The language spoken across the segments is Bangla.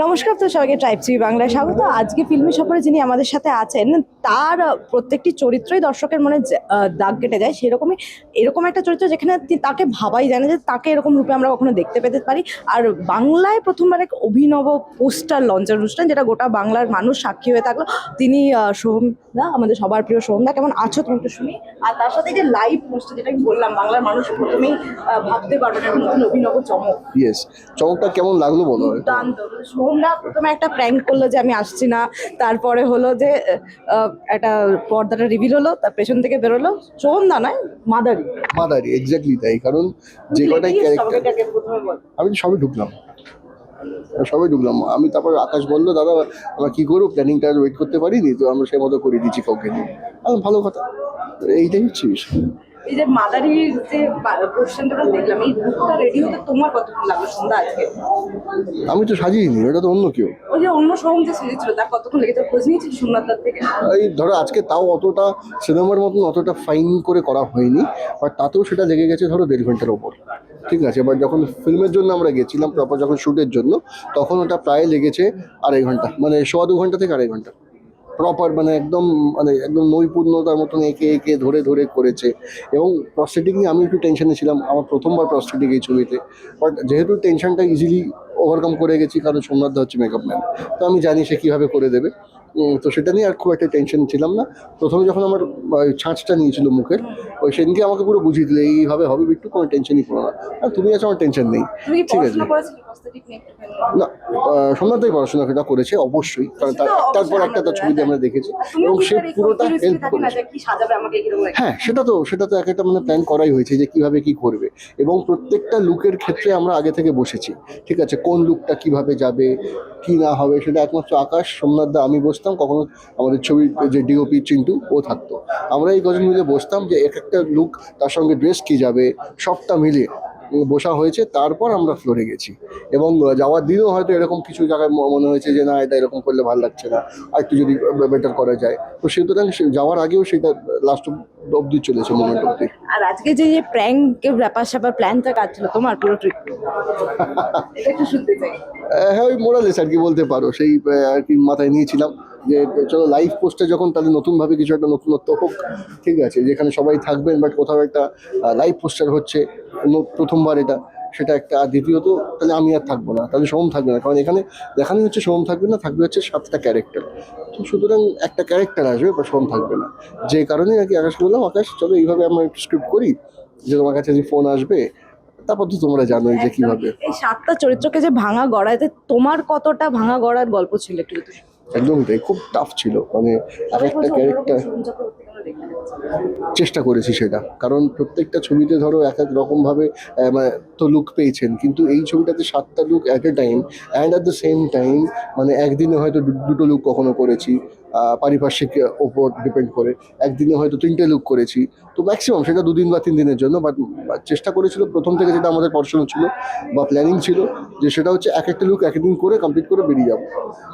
নমস্কার, তো সবাইকে ট্রাইব টিভি বাংলায় স্বাগত। আজকে ফিল্মি সফরে যিনি আমাদের সাথে আছেন, তার প্রত্যেকটি চরিত্রই দর্শকের মনে দাগ কেটে যায়। সেরকমই এরকম একটা চরিত্র যেখানে তাকে ভাবাই যায় না যে তাকে এরকম রূপে আমরা কখনো দেখতে পেতে পারি। আর বাংলায় প্রথমবার এক অভিনব পোস্টার লঞ্চের অনুষ্ঠান, যেটা গোটা বাংলার মানুষ সাক্ষী হয়ে থাকলো। তিনি সোহমদা, আমাদের সবার প্রিয় সোহমদা, কেমন আছো তুমি একটু শুনি। আর তার সাথে যে লাইভ পোস্টার, যেটা আমি বললাম, বাংলার মানুষ প্রথমেই ভাবতে পারবে একটা নতুন অভিনব চমক। ইয়েস, চমকটা কেমন লাগলো বলো? দুর্দান্ত। সোহমদা প্রথমে একটা প্র্যাঙ্ক করলো যে আমি আসছি না, তারপরে হলো যে একটা পর্দাটা রিভিল হলো, তার পেছন থেকে বেরোলো সোহমদা নয়, মাদারি। মাদারি, এক্স্যাক্টলি তাই। কারণ যে কটাই ক্যারেক্টার আমি তো সবাই ঢুকলাম। আমি তারপর আকাশ বললো, দাদা আমরা কি করবো, প্ল্যানিংটা ওয়েট করতে পারিনি, তো আমরা সেই মতো করে দিচ্ছি কাউকে নিয়ে। ভালো কথা, এইটাই হচ্ছে বিষয়। এই যে মাদারির যে কোশ্চেনটা দেখলাম, এই লুকটা রেডি হতে তোমার কতক্ষণ লাগলো সন্ধ্যা আজকে? আমি তো সাজিয়েনি, ওটা তো অন্য কেউ। ওই যে অন্য সোহম যে সেজেছিল, তার কতক্ষণ লেগেছে? খোঁজ নিয়েছিল সোমনাথদার থেকে? এই ধরো আজকে তাও অতটা সিনেমার মতন অতটা ফাইন করে করা হয়নি, বাট তাতেও সেটা লেগে গেছে ধরো 1.5 ঘন্টার ওপর। ঠিক আছে, বাট যখন ফিল্মের জন্য আমরা গেছিলাম প্রপার, যখন শ্যুটের জন্য, তখন ওটা প্রায় লেগেছে 2.5 ঘন্টা, মানে 1.25 ঘন্টা থেকে 2.5 ঘন্টা প্রপার, মানে একদম নৈপুণ্যতার মতন এঁকে এঁকে ধরে ধরে করেছে। এবং প্রস্থেটিক নিয়ে আমি একটু টেনশনে ছিলাম, আমার প্রথমবার প্রস্থেটিক এই ছবিতে। বাট যেহেতু টেনশনটা ইজিলি ওভারকাম করে গেছি, কারণ সোমনাথদা হচ্ছে মেকআপ ম্যান, তো আমি জানি সে কীভাবে করে দেবে। তো সেটা নিয়ে আর খুব একটা টেনশন ছিলাম না। প্রথমে যখন আমার ছাঁচটা নিয়েছিল মুখের, ওই সেদিনকে আমাকে পুরো বুঝিয়ে দিলে এইভাবে হবে বিট্টু, কোনো টেনশনই করো না, আর তুমি আছো, আমার টেনশন নেই। ঠিক আছে না, সোমনাথদাই পড়াশোনাটা করেছে অবশ্যই, কারণ তার একটার পর একটা তার ছবিতে আমরা দেখেছি, এবং সে পুরোটা হেল্প করেছে। হ্যাঁ, সেটা তো এক একটা মানে প্ল্যান করাই হয়েছে যে কিভাবে কি করবে, এবং প্রত্যেকটা লুকের ক্ষেত্রে আমরা আগে থেকে বসেছি। ঠিক আছে, কোন লুকটা কিভাবে যাবে কি না হবে সেটা একমাত্র আকাশ, সোমনাথদা, আমি বসতাম, কখনো আমাদের ছবির যে ডিওপি চিন্টু ও থাকতো। আমরা এই কজন মিলে বসতাম যে এক একটা লুক, তার সঙ্গে ড্রেস কি যাবে, সবটা মিলিয়ে বসা হয়েছে। তারপর আমরা ফ্লোরে গেছি, এবং যাওয়ার দিনও হয়তো এরকম কিছু জায়গায় মনে হয়েছে যে না, এটা এরকম করলে ভালো লাগছে না, আর একটু যদি বেটার করা যায়। তো সুতরাং যাওয়ার আগেও সেটা লাস্ট অব্দি চলেছে, মোমেন্ট অব্দি। আর আজকে যে প্র্যাঙ্ক ব্যাপার স্যাপার প্ল্যানটা কাজ ছিল তোমার পুরো ট্রিপ, এটা একটু শুনতে চাই। হ্যাঁ, ওই মোরালেস আর কি বলতে পারো, সেই আর কি মাথায় নিয়েছিলাম যে চলো লাইভ পোস্টে যখন, তাহলে নতুনভাবে কিছু একটা নতুনত্ব হোক। ঠিক আছে, যেখানে সবাই থাকবেন, বাট কোথাও একটা লাইভ পোস্টার হচ্ছে প্রথমবার এটা, সেটা একটা। আর দ্বিতীয়ত, তাহলে আমি আর থাকবো না, তাহলে সোহম থাকবে না, কারণ এখানে দেখানো হচ্ছে সোহম থাকবে না, থাকবে হচ্ছে 7টা ক্যারেক্টার। তো সুতরাং একটা ক্যারেক্টার আসবে, বা সোহম থাকবে না। যে কারণে আর কি আকাশকে বললাম, আকাশ চলো এইভাবে আমরা একটু স্ক্রিপ্ট করি, যে তোমার কাছে যে ফোন আসবে, তারপর তো তোমরা জানোই যে কিভাবে। এই 7টা চরিত্রকে যে ভাঙা গড়াইতে তোমার কতটা ভাঙা গড়ার গল্প ছিল একটু? একদমই তাই, খুব টাফ ছিল, মানে একটা ক্যারেক্টার চেষ্টা করেছি সেটা, কারণ প্রত্যেকটা ছবিতে ধরো এক এক রকমভাবে মানে তো লুক পেয়েছেন, কিন্তু এই ছবিটাতে 7টা look at a time, and at the same time, মানে একদিনে হয়তো দুটো লুক কখনো করেছি, পারিপার্শ্বিক ওপর ডিপেন্ড করে, একদিনে হয়তো 3টে লুক করেছি। তো ম্যাক্সিমাম সেটা 2 দিন বা 3 দিনের জন্য, বাট চেষ্টা করেছিল প্রথম থেকে, যেটা আমাদের পড়াশোনা ছিল বা প্ল্যানিং ছিল, যে সেটা হচ্ছে এক একটা লুক একদিন করে কমপ্লিট করে বেরিয়ে যাবো।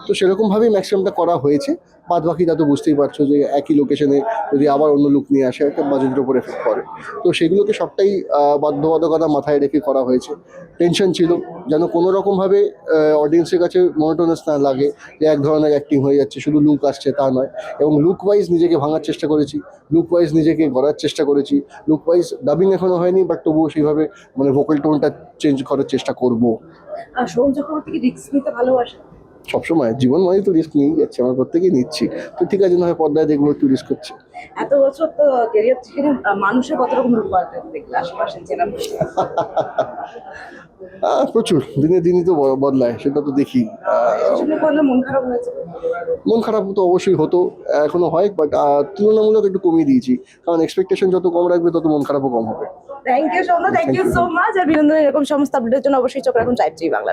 তো সেরকমভাবেই ম্যাক্সিমামটা করা হয়েছে। বাদ বাকিটা তো বুঝতেই পারছো যে একই লোকেশনে যদি আবার অন্য লুক নিয়ে আসে, একটা বাজেটের উপর এফেক্ট করে। তো সেগুলোকে সবটাই বাধ্যবাধকতা মাথায় রেখে করা হয়েছে। টেনশন ছিল যেন কোনো রকমভাবে অডিয়েন্সের কাছে মনোটোনাস না লাগে, যে এক ধরনের অ্যাক্টিং হয়ে যাচ্ছে, শুধু লুক আসছে তা নয়। এবং লুক ওয়াইজ নিজেকে ভাঙার চেষ্টা করেছি, লুক ওয়াইজ নিজেকে গড়ার চেষ্টা করেছি। লুক ওয়াইজ ডাবিং এখনো হয়নি, বাট তবুও সেইভাবে মানে ভোকাল টোনটা চেঞ্জ করার চেষ্টা করবো। আর সোহম চক্রবর্তী কি রিস্ক নিতে ভালোবাসে? সবসময় জীবন মানে তো রিস্ক নিয়েই যাচ্ছে, আমার প্রত্যেকেই নিচ্ছি। তো ঠিক আছে, না হয় পর্দায় দেখবো একটু রিস্ক করছে। এত বছর তো ক্যারিয়ার থেকে মানুষের কত রকম রূপ পাল্টে দেখলে আশেপাশে চেনা? প্রচুর, দিনে দিনই তো বদলায়, সেটা তো দেখি। মন খারাপ হয়েছে? মন খারাপ তো অবশ্যই হতো, এখনো হয়, বাট তুলনামূলক একটু কমিয়ে দিয়েছি, কারণ এক্সপেকটেশন যত কম রাখবে তত মন খারাপও কম হবে। Thank you so much. আর বিনোদনের এরকম সমস্ত আপডেটের জন্য অবশ্যই চোখ রাখুন ট্রাইব টিভি বাংলা।